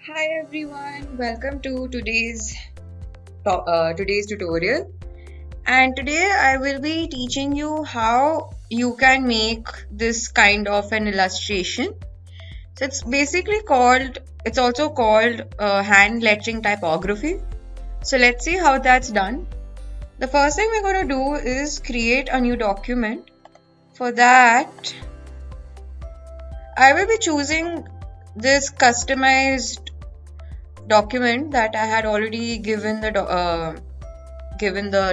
Hi everyone, welcome to today's tutorial. And today I will be teaching you how you can make this kind of an illustration. So it's also called hand lettering typography. So let's see how that's done. The first thing we're going to do is create a new document. For that, I will be choosing this customized document that I had already given the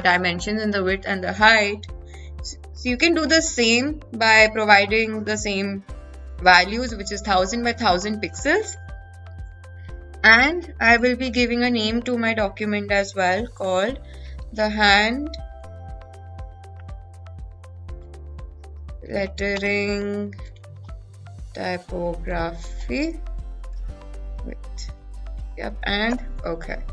dimensions and the width and the height. So you can do the same by providing the same values, which is 1000 by 1000 pixels. And I will be giving a name to my document as well called the hand lettering typography. Yep, and okay.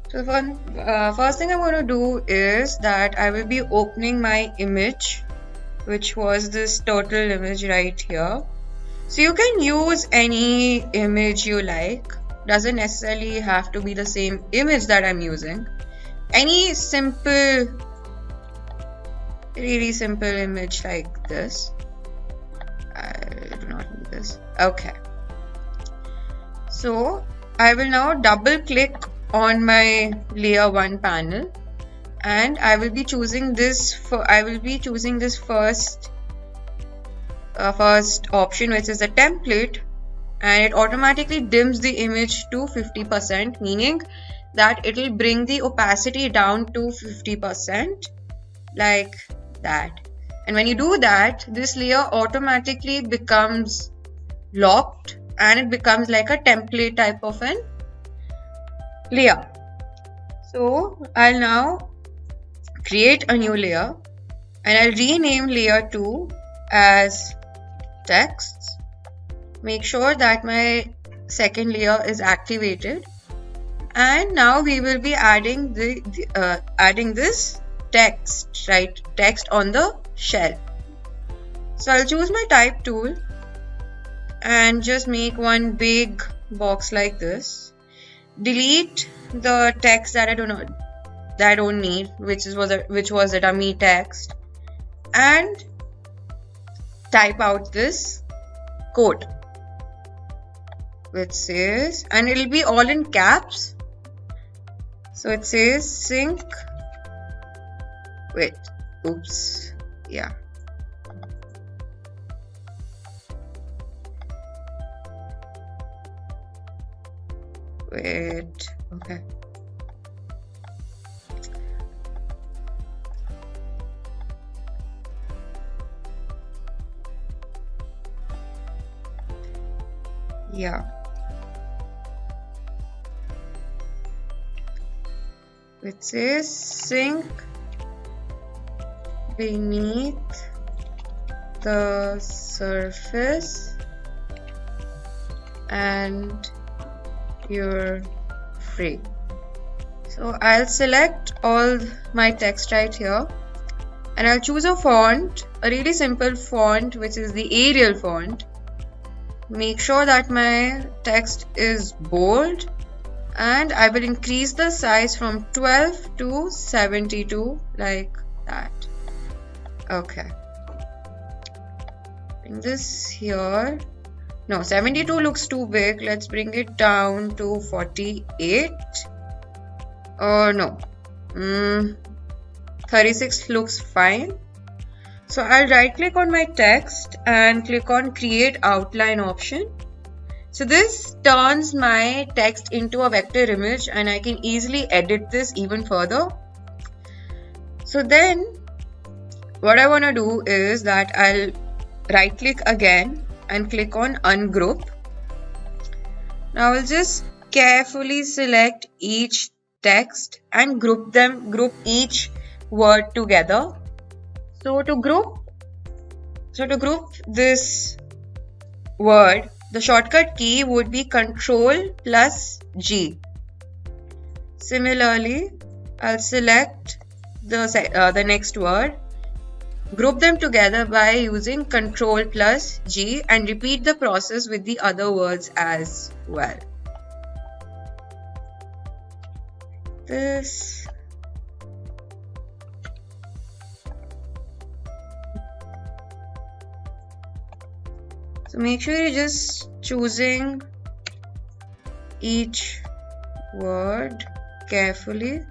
So first thing I'm going to do is that I will be opening my image, which was this turtle image right here. So you can use any image you like. Doesn't necessarily have to be the same image that I'm using. Any simple, really simple image like this. I do not need this. Okay. So I will now double click on my layer 1 panel and I will be choosing this first option, which is the template, and it automatically dims the image to 50%, meaning that it will bring the opacity down to 50% like that. And when you do that, this layer automatically becomes locked and it becomes like a template type of an layer. So I'll now create a new layer and I'll rename layer 2 as text. Make sure that my second layer is activated, and now we will be adding adding this text on the shell. So I'll choose my type tool and just make one big box like this. Delete the text that I don't need, which was a dummy text, and type out this code, which says, and it'll be all in caps. So it says sync. Wait, oops, yeah. Wait, okay. Yeah. It says sync beneath the surface and you're free. So I'll select all my text right here and I'll choose a font, a really simple font, which is the Arial font. Make sure that my text is bold and I will increase the size from 12 to 72 like that. Okay. Bring this here. No, 72 looks too big. Let's bring it down to 48. Oh no. 36 looks fine. So I'll right click on my text and click on create outline option. So this turns my text into a vector image and I can easily edit this even further. So then what I want to do is that I'll right click again and click on ungroup. Now I'll just carefully select each text and group each word together. So to group this word, the shortcut key would be Ctrl plus G. Similarly, I'll select the next word Group them together by using Ctrl plus G and repeat the process with the other words as well. This. So make sure you're just choosing each word carefully,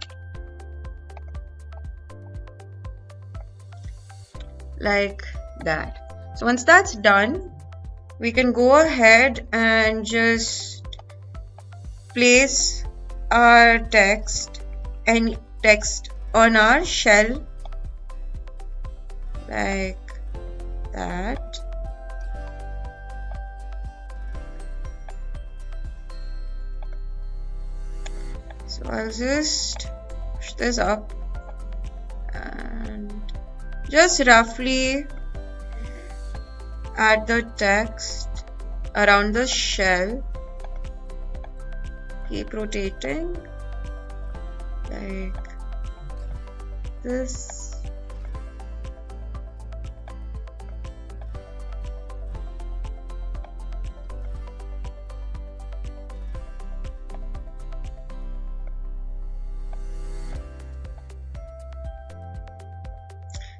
like that. So once that's done, we can go ahead and just place our text on our shell like that. So I'll just push this up and just roughly add the text around the shell. Keep rotating like this.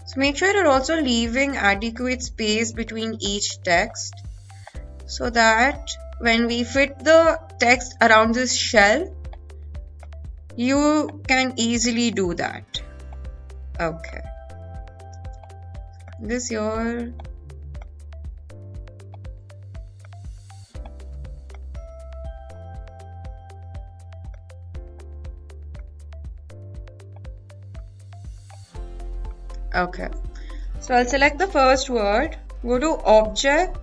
So make sure you're also leaving adequate space between each text so that when we fit the text around this shell, you can easily do that. Okay. This here. Okay. So I'll select the first word, go to Object,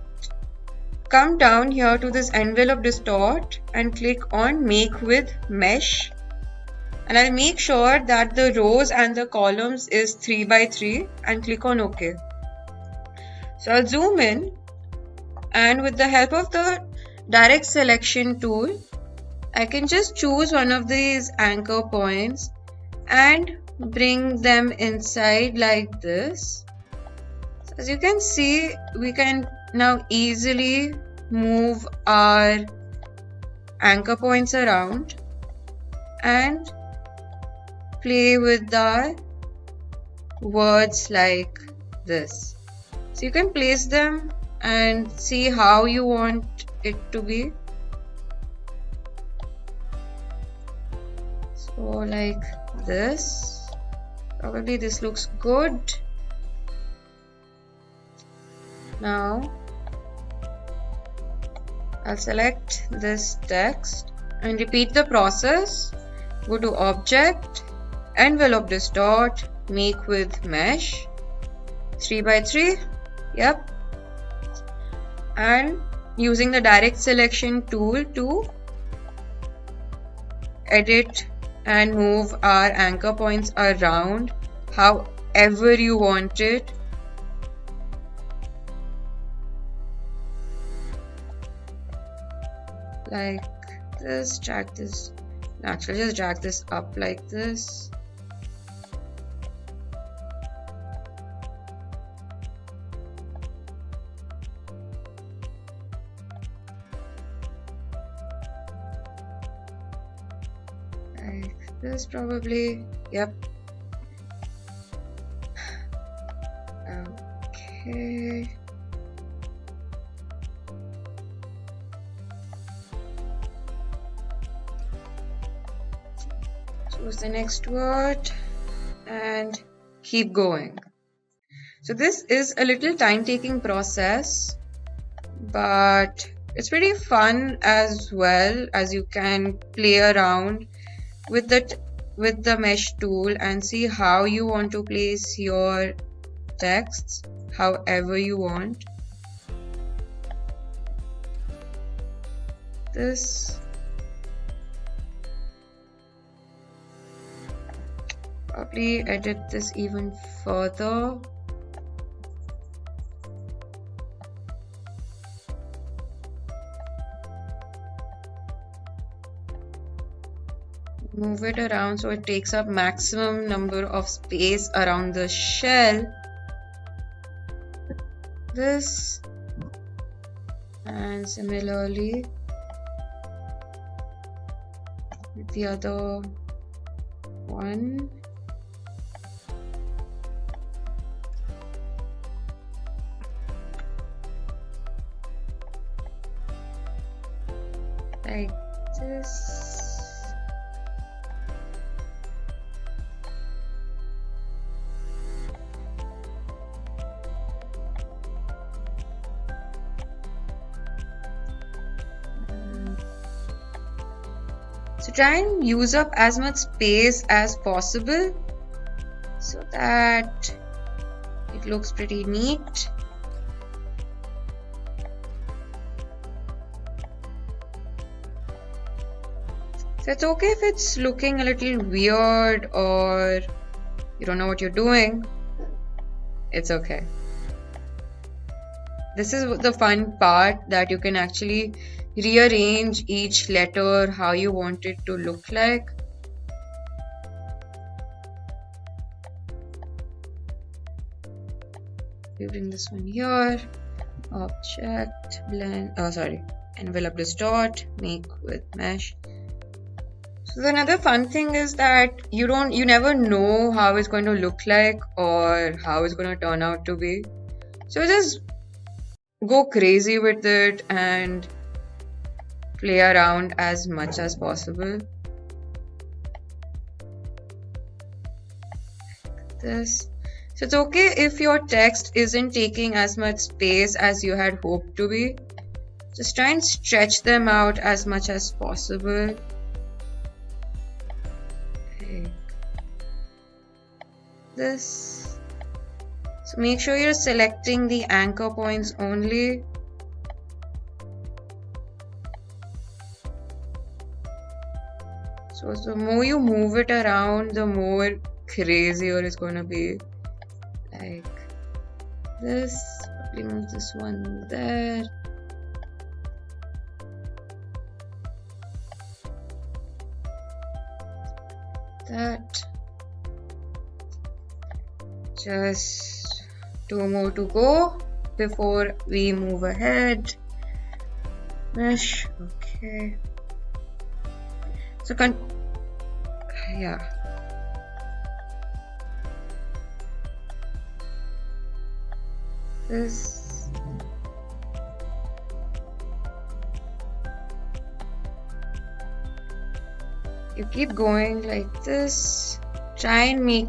come down here to this envelope distort and click on Make with Mesh. And I'll make sure that the rows and the columns is 3 by 3 and click on OK. So I'll zoom in and with the help of the direct selection tool, I can just choose one of these anchor points and bring them inside like this. So as you can see, we can now easily move our anchor points around and play with the words like this. So you can place them and see how you want it to be. So like this. Probably this looks good. Now I'll select this text and repeat the process. Go to Object, Envelope Distort, Make with Mesh, 3 by 3. Yep. And using the direct selection tool to edit and move our anchor points around however you want it. Like this, drag this, actually just drag this up like this. This probably, yep. Okay. Choose the next word and keep going. So this is a little time-taking process, but it's pretty fun as well, as you can play around with the mesh tool and see how you want to place your texts however you want. This probably edit this even further. Move it around so it takes up maximum number of space around the shell. this, and similarly with the other one. Like this. So try and use up as much space as possible so that it looks pretty neat. So it's okay if it's looking a little weird or you don't know what you're doing. It's okay. This is the fun part, that you can actually rearrange each letter how you want it to look like. We bring this one here, object, blend, envelope distort, make with mesh. So another fun thing is that you never know how it's going to look like or how it's going to turn out to be. So just go crazy with it and play around as much as possible. Like this. So it's okay if your text isn't taking as much space as you had hoped to be. Just try and stretch them out as much as possible. Like this. So make sure you're selecting the anchor points only. So the more you move it around, the more crazier it's going to be. Like this. Probably move this one there. That. Just 2 more to go before we move ahead. Mesh. Okay. So yeah. This. You keep going like this. Try and make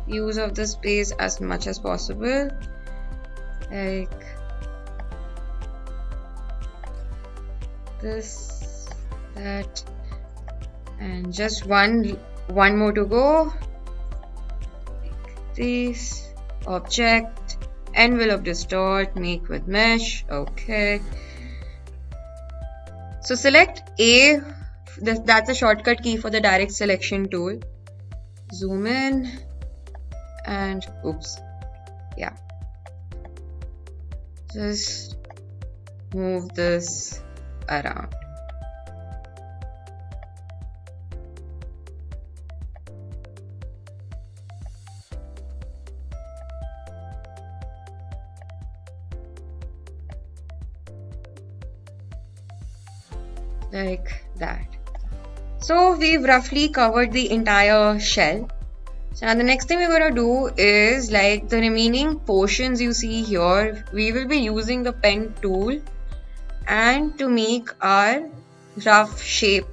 use of the space as much as possible. Like this, that, and just one more to go. Like this. Object, envelope distort, make with mesh. Okay. So select A. That's a shortcut key for the direct selection tool. Zoom in and oops. Yeah. Just move this around. Like that. So we've roughly covered the entire shell. So now the next thing we're going to do is, like the remaining portions you see here, we will be using the pen tool and to make our rough shape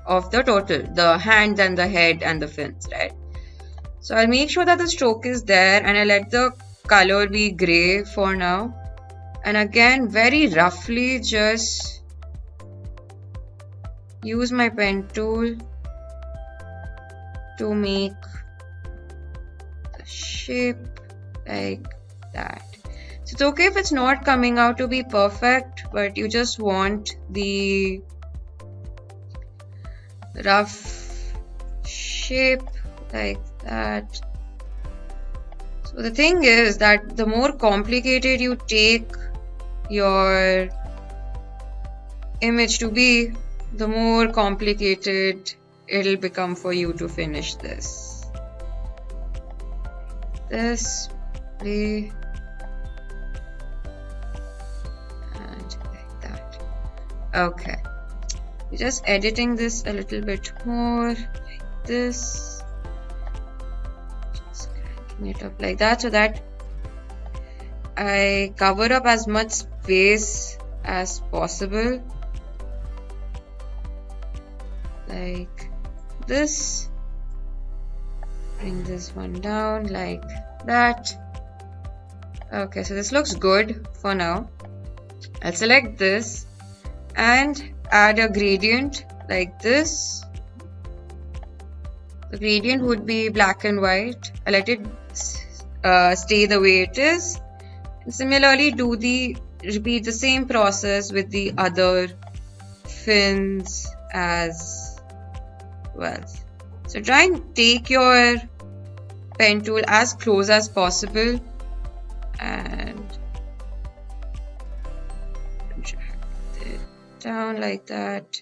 of the turtle, the hands and the head and the fins, right? So I'll make sure that the stroke is there and I'll let the color be gray for now. And again, very roughly just use my pen tool to make the shape like that. So it's okay if it's not coming out to be perfect, but you just want the rough shape like that. So the thing is that the more complicated you take your image to be, the more complicated it'll become for you to finish this. This, play. Okay. Just editing this a little bit more like this. Just cracking it up like that so that I cover up as much space as possible. Like this. Bring this one down like that. Okay, so this looks good for now. I'll select this and add a gradient like this. The gradient would be black and white. I let it stay the way it is. And similarly, repeat the same process with the other fins as well. So try and take your pen tool as close as possible and drag it down like that.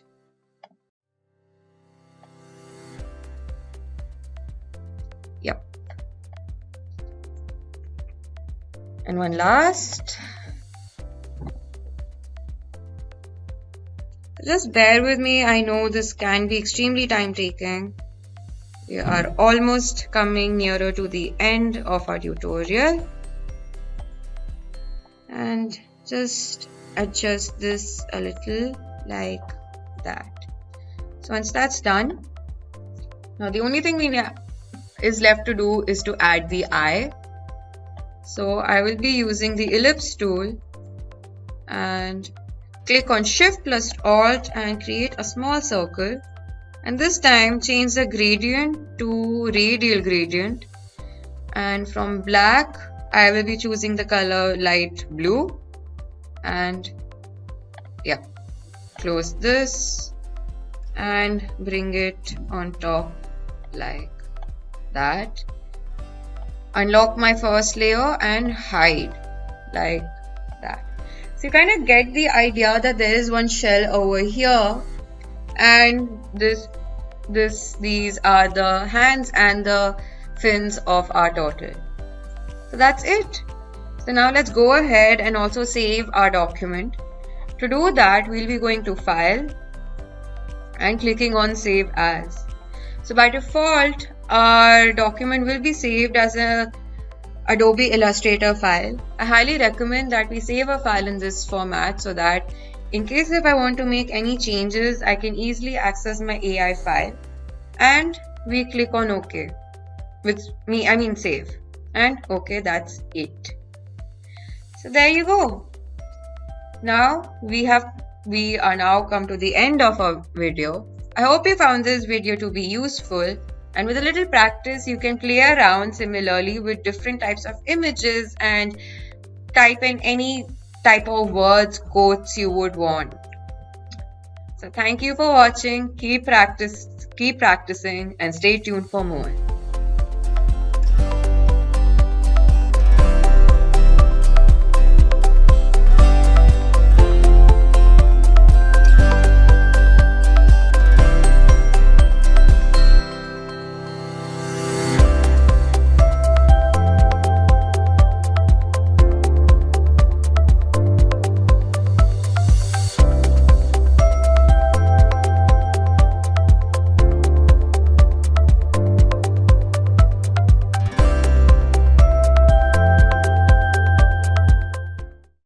Yep. And one last. Just bear with me. I know this can be extremely time taking. We are almost coming nearer to the end of our tutorial. And just adjust this a little like that. So once that's done, now the only thing is left to do is to add the eye. So I will be using the ellipse tool and click on Shift plus Alt and create a small circle. And this time change the gradient to radial gradient. And from black, I will be choosing the color light blue. And yeah, close this and bring it on top like that. Unlock my first layer and hide like that. So you kind of get the idea that there is one shell over here, and these are the hands and the fins of our turtle. So that's it. So now let's go ahead and also save our document. To do that, we'll be going to File and clicking on Save As. So by default, our document will be saved as a Adobe Illustrator file. I highly recommend that we save a file in this format so that in case if I want to make any changes, I can easily access my AI file. And we click on OK. Save. And OK, that's it. So there you go. Now we are now come to the end of our video. I hope you found this video to be useful. And with a little practice, you can play around similarly with different types of images and type in any type of words, quotes you would want. So thank you for watching. Keep practicing and stay tuned for more.